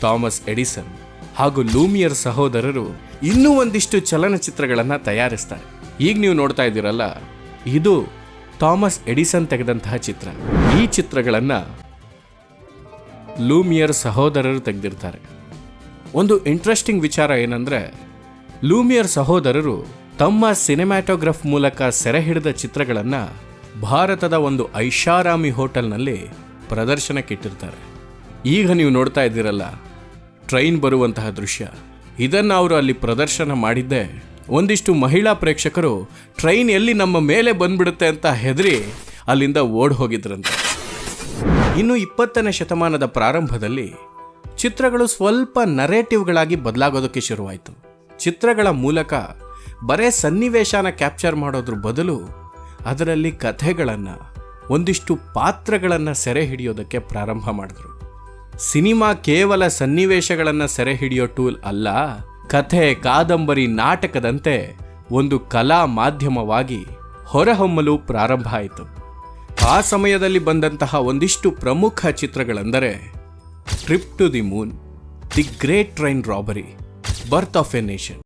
Thomas Edison ಹಾಗೂ ಲೂಮಿಯರ್ ಸಹೋದರರು ಇನ್ನೂ ಒಂದಿಷ್ಟು ಚಲನಚಿತ್ರಗಳನ್ನು ತಯಾರಿಸ್ತಾರೆ. ಈಗ ನೀವು ನೋಡ್ತಾ ಇದ್ದೀರಲ್ಲ, ಇದು ಥಾಮಸ್ ಎಡಿಸನ್ ತೆಗೆದಂತಹ ಚಿತ್ರ. ಈ ಚಿತ್ರಗಳನ್ನು ಲೂಮಿಯರ್ ಸಹೋದರರು ತೆಗೆದಿರ್ತಾರೆ. ಒಂದು ಇಂಟ್ರೆಸ್ಟಿಂಗ್ ವಿಚಾರ ಏನಂದ್ರೆ, ಲೂಮಿಯರ್ ಸಹೋದರರು ತಮ್ಮ ಸಿನಿಮ್ಯಾಟೋಗ್ರಾಫ್ ಮೂಲಕ ಸೆರೆ ಹಿಡಿದ ಚಿತ್ರಗಳನ್ನು ಭಾರತದ ಒಂದು ಐಷಾರಾಮಿ ಹೋಟೆಲ್ನಲ್ಲಿ ಪ್ರದರ್ಶನಕ್ಕಿಟ್ಟಿರ್ತಾರೆ. ಈಗ ನೀವು ನೋಡ್ತಾ ಇದ್ದೀರಲ್ಲ, ಟ್ರೈನ್ ಬರುವಂತಹ ದೃಶ್ಯ, ಇದನ್ನು ಅವರು ಅಲ್ಲಿ ಪ್ರದರ್ಶನ ಮಾಡಿದ್ದೆ ಒಂದಿಷ್ಟು ಮಹಿಳಾ ಪ್ರೇಕ್ಷಕರು ಟ್ರೈನ್ ಎಲ್ಲಿ ನಮ್ಮ ಮೇಲೆ ಬಂದ್ಬಿಡುತ್ತೆ ಅಂತ ಹೆದರಿ ಅಲ್ಲಿಂದ ಓಡ್ ಹೋಗಿದ್ರಂತೆ. ಇನ್ನು 20ನೇ ಶತಮಾನದ ಪ್ರಾರಂಭದಲ್ಲಿ ಚಿತ್ರಗಳು ಸ್ವಲ್ಪ ನರೇಟಿವ್ಗಳಾಗಿ ಬದಲಾಗೋದಕ್ಕೆ ಶುರುವಾಯಿತು. ಚಿತ್ರಗಳ ಮೂಲಕ ಬರೇ ಸನ್ನಿವೇಶನ ಕ್ಯಾಪ್ಚರ್ ಮಾಡೋದ್ರ ಬದಲು ಅದರಲ್ಲಿ ಕಥೆಗಳನ್ನು, ಒಂದಿಷ್ಟು ಪಾತ್ರಗಳನ್ನು ಸೆರೆ ಹಿಡಿಯೋದಕ್ಕೆ ಪ್ರಾರಂಭ ಮಾಡಿದ್ರು. ಸಿನಿಮಾ ಕೇವಲ ಸನ್ನಿವೇಶಗಳನ್ನು ಸೆರೆ ಹಿಡಿಯೋ ಟೂಲ್ ಅಲ್ಲ, ಕಥೆ, ಕಾದಂಬರಿ, ನಾಟಕದಂತೆ ಒಂದು ಕಲಾ ಮಾಧ್ಯಮವಾಗಿ ಹೊರಹೊಮ್ಮಲು ಪ್ರಾರಂಭ ಆಯಿತು. ಆ ಸಮಯದಲ್ಲಿ ಬಂದಂತಹ ಒಂದಿಷ್ಟು ಪ್ರಮುಖ ಚಿತ್ರಗಳೆಂದರೆ trip to the moon, the great train robbery, birth of a nation.